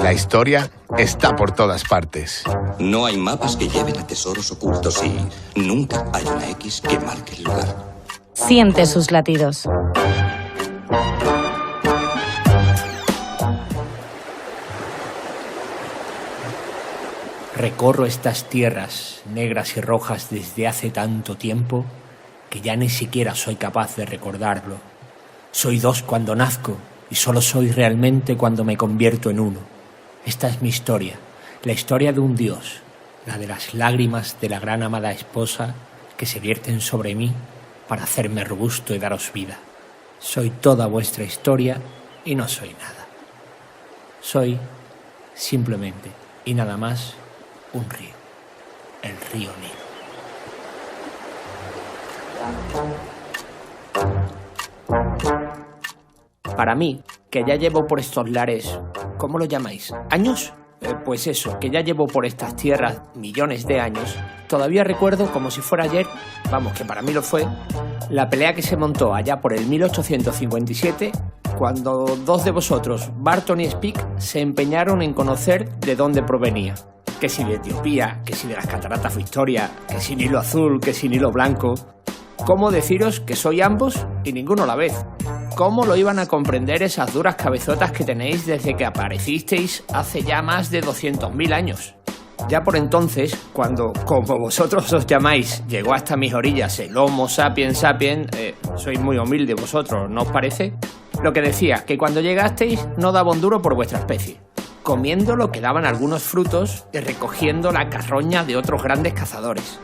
La historia está por todas partes. No hay mapas que lleven a tesoros ocultos y nunca hay una X que marque el lugar. Siente sus latidos. Recorro estas tierras negras y rojas desde hace tanto tiempo que ya ni siquiera soy capaz de recordarlo. Soy dos cuando nazco y solo soy realmente cuando me convierto en uno. Esta es mi historia, la historia de un dios, la de las lágrimas de la gran amada esposa que se vierten sobre mí para hacerme robusto y daros vida. Soy toda vuestra historia y no soy nada. Soy simplemente y nada más un río, el río Nilo. Para mí, que ya llevo por estos lares, ¿cómo lo llamáis? ¿Años? Pues eso, que ya llevo por estas tierras millones de años, todavía recuerdo como si fuera ayer, vamos, que para mí lo fue, la pelea que se montó allá por el 1857, cuando dos de vosotros, Barton y Speke, se empeñaron en conocer de dónde provenía. Que si de Etiopía, que si de las cataratas Victoria, que si Nilo Azul, que si Nilo Blanco. ¿Cómo deciros que soy ambos y ninguno a la vez? ¿Cómo lo iban a comprender esas duras cabezotas que tenéis desde que aparecisteis hace ya más de 200.000 años? Ya por entonces, cuando, como vosotros os llamáis, llegó hasta mis orillas el Homo sapiens sapiens, sois muy humilde vosotros, ¿no os parece? Lo que decía, que cuando llegasteis no daba un duro por vuestra especie, comiendo lo que daban algunos frutos y recogiendo la carroña de otros grandes cazadores.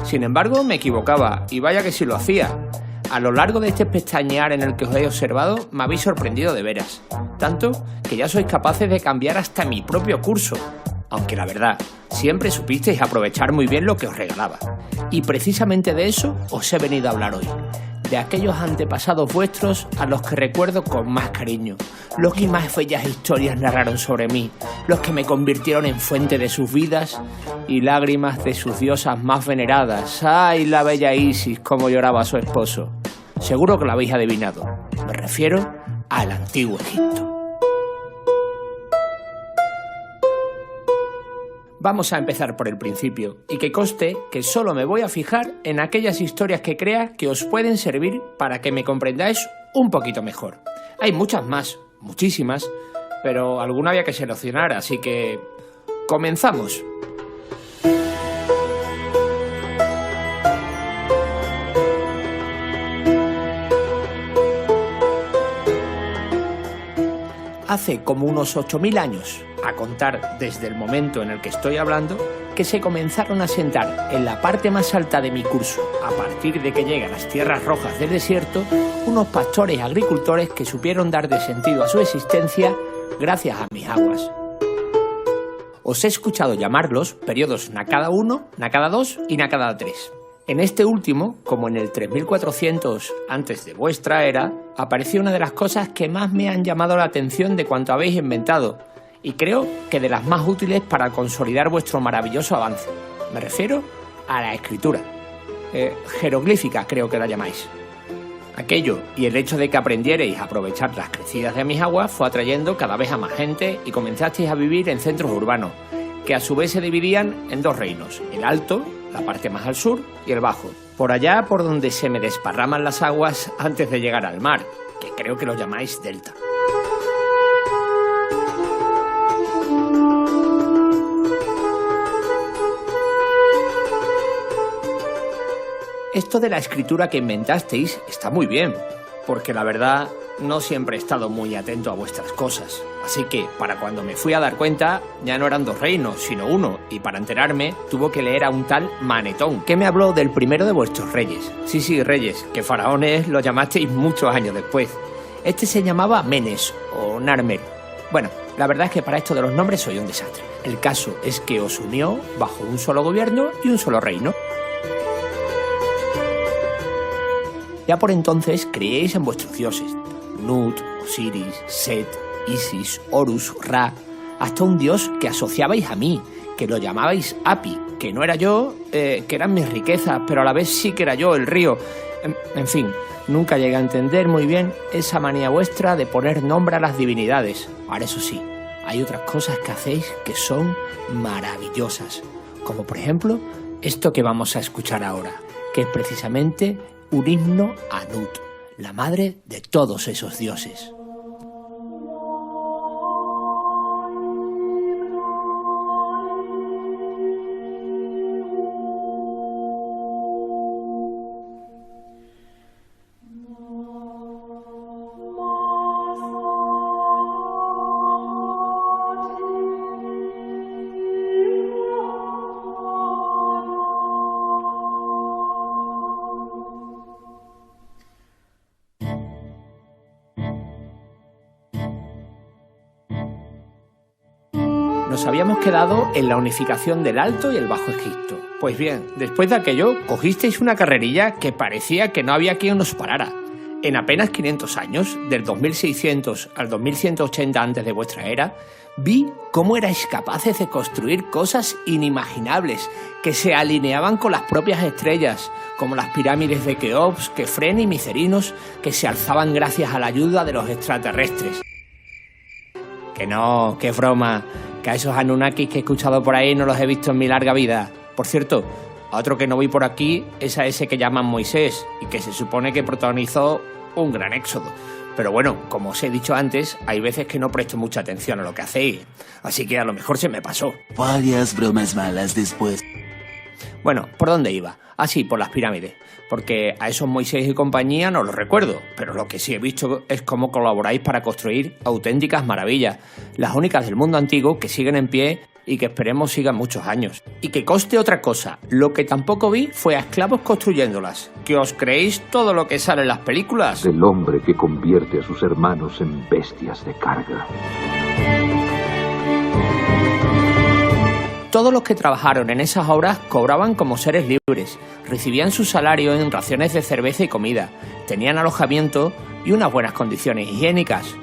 Sin embargo, me equivocaba, y vaya que sí lo hacía. A lo largo de este pestañear en el que os he observado, me habéis sorprendido de veras. Tanto que ya sois capaces de cambiar hasta mi propio curso. Aunque la verdad, siempre supisteis aprovechar muy bien lo que os regalaba. Y precisamente de eso os he venido a hablar hoy. De aquellos antepasados vuestros a los que recuerdo con más cariño, los que más bellas historias narraron sobre mí, los que me convirtieron en fuente de sus vidas y lágrimas de sus diosas más veneradas. ¡Ay, la bella Isis, cómo lloraba a su esposo! Seguro que lo habéis adivinado. Me refiero al antiguo Egipto. Vamos a empezar por el principio, y que conste que solo me voy a fijar en aquellas historias que crea que os pueden servir para que me comprendáis un poquito mejor. Hay muchas más, muchísimas, pero alguna había que seleccionar, así que comenzamos. Hace como unos 8.000 años, a contar desde el momento en el que estoy hablando, que se comenzaron a sentar en la parte más alta de mi curso, a partir de que llegan las tierras rojas del desierto, unos pastores agricultores que supieron dar de sentido a su existencia gracias a mis aguas. Os he escuchado llamarlos periodos Nakada 1, Nakada 2 y Nakada 3. En este último, como en el 3400 antes de vuestra era, apareció una de las cosas que más me han llamado la atención de cuanto habéis inventado, y creo que de las más útiles para consolidar vuestro maravilloso avance. Me refiero a la escritura. Jeroglífica creo que la llamáis. Aquello y el hecho de que aprendierais a aprovechar las crecidas de mis aguas fue atrayendo cada vez a más gente y comenzasteis a vivir en centros urbanos, que a su vez se dividían en dos reinos, el alto, la parte más al sur, y el bajo. Por allá por donde se me desparraman las aguas antes de llegar al mar, que creo que lo llamáis delta. Esto de la escritura que inventasteis está muy bien, porque la verdad no siempre he estado muy atento a vuestras cosas. Así que, para cuando me fui a dar cuenta, ya no eran dos reinos, sino uno, y para enterarme, tuvo que leer a un tal Manetón, que me habló del primero de vuestros reyes. Sí, reyes, que faraones lo llamasteis muchos años después. Este se llamaba Menes, o Narmer. Bueno, la verdad es que para esto de los nombres soy un desastre. El caso es que os unió bajo un solo gobierno y un solo reino. Ya por entonces creíais en vuestros dioses, Nut, Osiris, Set, Isis, Horus, Ra, hasta un dios que asociabais a mí, que lo llamabais Api, que no era yo, que eran mis riquezas, pero a la vez sí que era yo, el río. En fin, Nunca llegué a entender muy bien esa manía vuestra de poner nombre a las divinidades. Ahora eso sí, hay otras cosas que hacéis que son maravillosas, como por ejemplo esto que vamos a escuchar ahora, que es precisamente un himno a Nut, la madre de todos esos dioses. Nos habíamos quedado en la unificación del Alto y el Bajo Egipto. Pues bien, después de aquello, cogisteis una carrerilla que parecía que no había quien nos parara. En apenas 500 años, del 2600 al 2180 antes de vuestra era, vi cómo erais capaces de construir cosas inimaginables que se alineaban con las propias estrellas, como las pirámides de Keops, Kefren y Micerinos, que se alzaban gracias a la ayuda de los extraterrestres. Que no, que broma, que a esos Anunnakis que he escuchado por ahí no los he visto en mi larga vida. Por cierto, a otro que no vi por aquí es a ese que llaman Moisés y que se supone que protagonizó un gran éxodo. Pero bueno, como os he dicho antes, hay veces que no presto mucha atención a lo que hacéis, así que a lo mejor se me pasó. Varias bromas malas después. Bueno, ¿por dónde iba? Ah, sí, por las pirámides, porque a esos Moisés y compañía no los recuerdo, pero lo que sí he visto es cómo colaboráis para construir auténticas maravillas, las únicas del mundo antiguo que siguen en pie y que esperemos sigan muchos años. Y que conste otra cosa, lo que tampoco vi fue a esclavos construyéndolas. ¿Que os creéis todo lo que sale en las películas? Del hombre que convierte a sus hermanos en bestias de carga. Todos los que trabajaron en esas obras cobraban como seres libres, recibían su salario en raciones de cerveza y comida, tenían alojamiento y unas buenas condiciones higiénicas.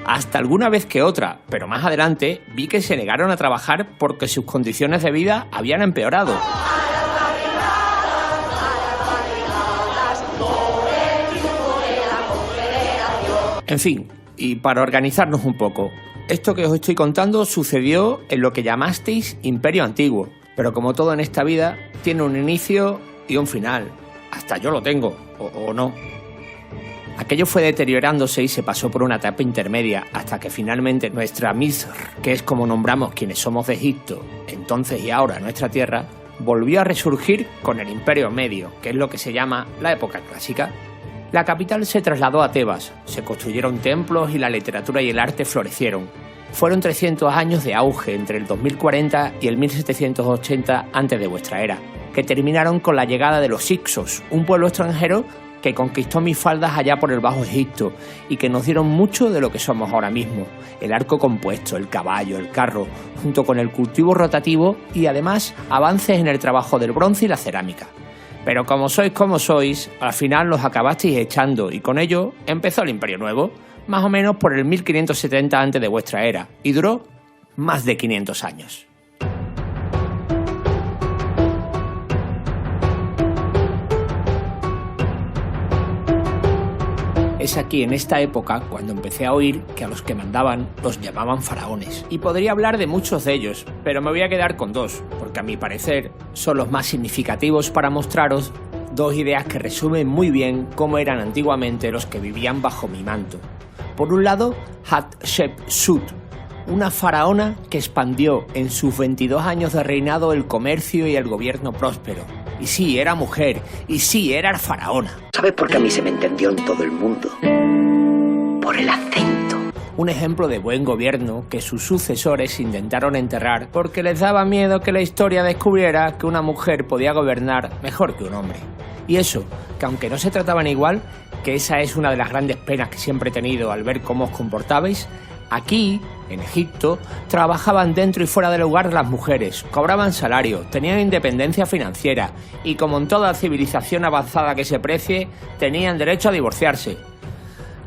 Hasta alguna vez que otra, pero más adelante, vi que se negaron a trabajar porque sus condiciones de vida habían empeorado. En fin, y para organizarnos un poco, esto que os estoy contando sucedió en lo que llamasteis Imperio Antiguo, pero como todo en esta vida, tiene un inicio y un final. Hasta yo lo tengo, o no. Aquello fue deteriorándose y se pasó por una etapa intermedia hasta que finalmente nuestra Misr, que es como nombramos quienes somos de Egipto, entonces y ahora nuestra tierra, volvió a resurgir con el Imperio Medio, que es lo que se llama la época clásica. La capital se trasladó a Tebas, se construyeron templos y la literatura y el arte florecieron. Fueron 300 años de auge entre el 2040 y el 1780 antes de vuestra era, que terminaron con la llegada de los Hyksos, un pueblo extranjero que conquistó mis faldas allá por el Bajo Egipto y que nos dieron mucho de lo que somos ahora mismo, el arco compuesto, el caballo, el carro, junto con el cultivo rotativo y además avances en el trabajo del bronce y la cerámica. Pero como sois, al final los acabasteis echando y con ello empezó el Imperio Nuevo, más o menos por el 1570 antes de vuestra era, y duró más de 500 años. Es aquí, en esta época, cuando empecé a oír que a los que mandaban los llamaban faraones. Y podría hablar de muchos de ellos, pero me voy a quedar con dos, porque a mi parecer son los más significativos para mostraros dos ideas que resumen muy bien cómo eran antiguamente los que vivían bajo mi manto. Por un lado, Hatshepsut, una faraona que expandió en sus 22 años de reinado el comercio y el gobierno próspero. Y sí, era mujer, y sí, era faraona. ¿Sabe por qué a mí se me entendió en todo el mundo? Por el acento. Un ejemplo de buen gobierno que sus sucesores intentaron enterrar porque les daba miedo que la historia descubriera que una mujer podía gobernar mejor que un hombre. Y eso, que aunque no se trataban igual, que esa es una de las grandes penas que siempre he tenido al ver cómo os comportabais, aquí, en Egipto, trabajaban dentro y fuera del hogar las mujeres, cobraban salario, tenían independencia financiera y, como en toda civilización avanzada que se precie, tenían derecho a divorciarse.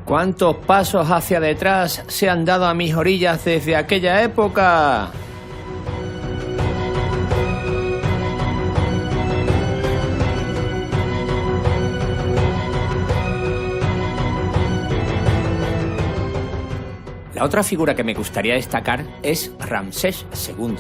¿Cuántos pasos hacia detrás se han dado a mis orillas desde aquella época? La otra figura que me gustaría destacar es Ramsés II,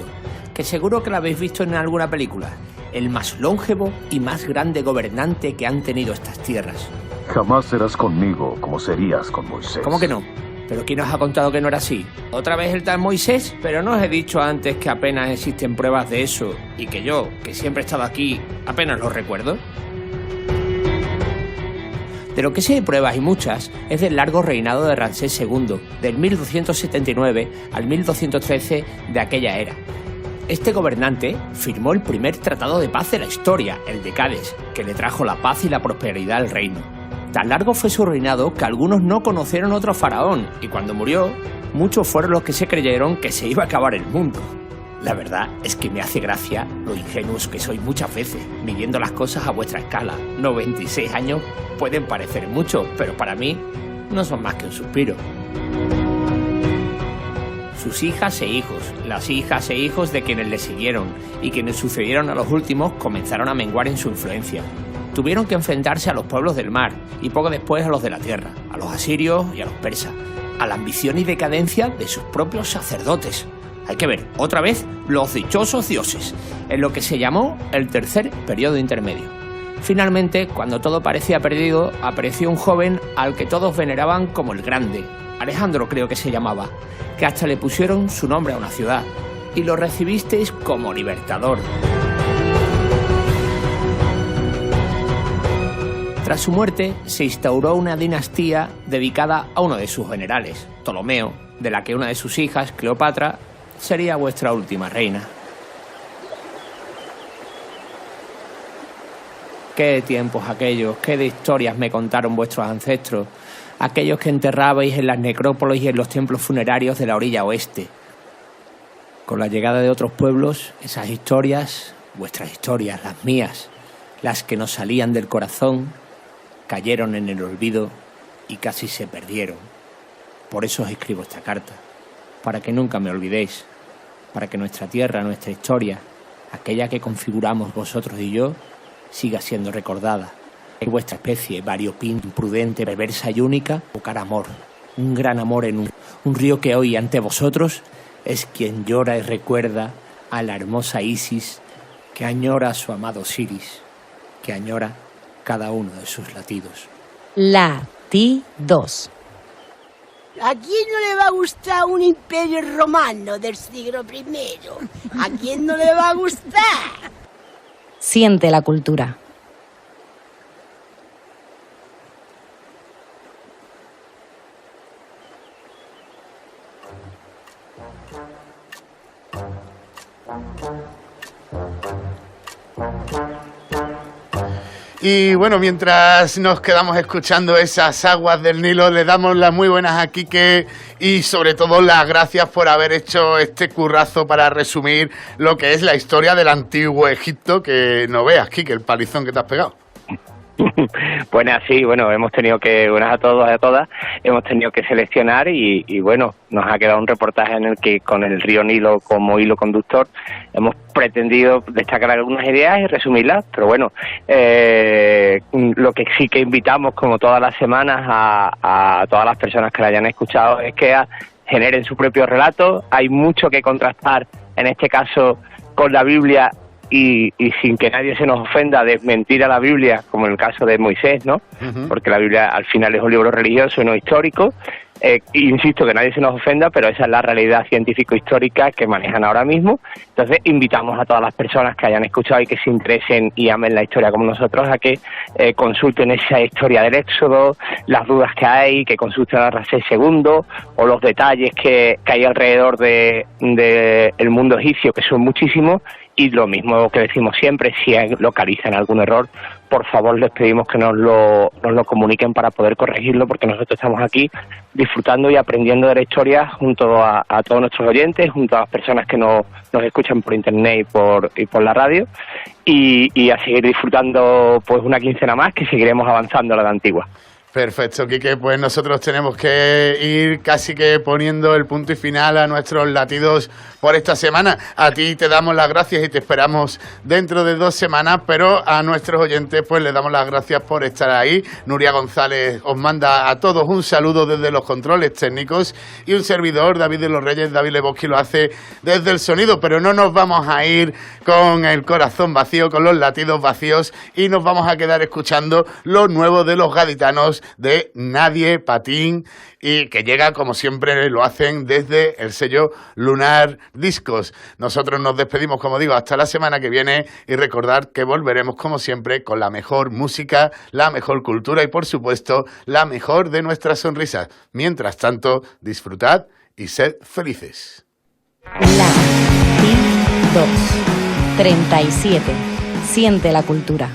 que seguro que la habéis visto en alguna película, el más longevo y más grande gobernante que han tenido estas tierras. Jamás serás conmigo como serías con Moisés. ¿Cómo que no? ¿Pero quién os ha contado que no era así? ¿Otra vez el tal Moisés? Pero no os he dicho antes que apenas existen pruebas de eso y que yo, que siempre he estado aquí, apenas lo recuerdo. De lo que sí hay pruebas y muchas es del largo reinado de Ramsés II, del 1279 al 1213 de aquella era. Este gobernante firmó el primer tratado de paz de la historia, el de Cádiz, que le trajo la paz y la prosperidad al reino. Tan largo fue su reinado que algunos no conocieron otro faraón, y cuando murió, muchos fueron los que se creyeron que se iba a acabar el mundo. La verdad es que me hace gracia lo ingenuos que soy muchas veces, midiendo las cosas a vuestra escala. 96 años pueden parecer mucho, pero para mí no son más que un suspiro. Sus hijas e hijos, las hijas e hijos de quienes le siguieron y quienes sucedieron a los últimos comenzaron a menguar en su influencia. Tuvieron que enfrentarse a los pueblos del mar y poco después a los de la tierra, a los asirios y a los persas, a la ambición y decadencia de sus propios sacerdotes. Hay que ver, otra vez, los dichosos dioses, en lo que se llamó el tercer periodo intermedio. Finalmente, cuando todo parecía perdido, apareció un joven al que todos veneraban como el Grande, Alejandro creo que se llamaba, que hasta le pusieron su nombre a una ciudad, y lo recibisteis como libertador. Tras su muerte, se instauró una dinastía dedicada a uno de sus generales, Ptolomeo, de la que una de sus hijas, Cleopatra, sería vuestra última reina. Qué tiempos aquellos, qué de historias me contaron vuestros ancestros, aquellos que enterrabais en las necrópolis y en los templos funerarios de la orilla oeste. Con la llegada de otros pueblos, esas historias, vuestras historias, las mías, las que nos salían del corazón, cayeron en el olvido y casi se perdieron. Por eso os escribo esta carta, para que nunca me olvidéis, para que nuestra tierra, nuestra historia, aquella que configuramos vosotros y yo, siga siendo recordada. Que vuestra especie, variopinta, imprudente, perversa y única, buscar amor, un gran amor en un río que hoy ante vosotros es quien llora y recuerda a la hermosa Isis, que añora a su amado Osiris, que añora cada uno de sus latidos. Latidos. ¿A quién no le va a gustar un imperio romano del siglo I? ¿A quién no le va a gustar? Siente la cultura. Y bueno, mientras nos quedamos escuchando esas aguas del Nilo, le damos las muy buenas a Quique y sobre todo las gracias por haber hecho este currazo para resumir lo que es la historia del antiguo Egipto, que no veas, Quique, el palizón que te has pegado. Buenas, sí, bueno, hemos tenido que, buenas a todos y a todas, hemos tenido que seleccionar y bueno, nos ha quedado un reportaje en el que con el río Nilo como hilo conductor hemos pretendido destacar algunas ideas y resumirlas, pero bueno, lo que sí que invitamos como todas las semanas a todas las personas que la hayan escuchado es que generen su propio relato. Hay mucho que contrastar, en este caso con la Biblia, y sin que nadie se nos ofenda, desmentir a la Biblia, como en el caso de Moisés, ¿no? Uh-huh. Porque la Biblia al final es un libro religioso y no histórico. Insisto, que nadie se nos ofenda, pero esa es la realidad científico-histórica que manejan ahora mismo. Entonces, invitamos a todas las personas que hayan escuchado y que se interesen y amen la historia como nosotros a que consulten esa historia del Éxodo, las dudas que hay, que consulten a Ramsés II o los detalles que hay alrededor de el mundo egipcio, que son muchísimos. Y lo mismo que decimos siempre, si localizan algún error, por favor les pedimos que nos lo comuniquen para poder corregirlo, porque nosotros estamos aquí disfrutando y aprendiendo de la historia junto a todos nuestros oyentes, junto a las personas que nos escuchan por internet y por la radio, y a seguir disfrutando pues una quincena más, que seguiremos avanzando a la de Antigua. Perfecto, Quique, pues nosotros tenemos que ir casi que poniendo el punto y final a nuestros latidos por esta semana. A ti te damos las gracias y te esperamos dentro de 2 semanas, pero a nuestros oyentes pues les damos las gracias por estar ahí. Nuria González os manda a todos un saludo desde los controles técnicos y un servidor, David de los Reyes, David Lebowski, lo hace desde el sonido, pero no nos vamos a ir con el corazón vacío, con los latidos vacíos, y nos vamos a quedar escuchando lo nuevo de los gaditanos de Nadie Patín, y que llega como siempre lo hacen desde el sello Lunar Discos. Nosotros nos despedimos, como digo, hasta la semana que viene, y recordar que volveremos como siempre con la mejor música, la mejor cultura y por supuesto la mejor de nuestras sonrisas. Mientras tanto, disfrutad y sed felices. La TIC 2 37. Siente la cultura.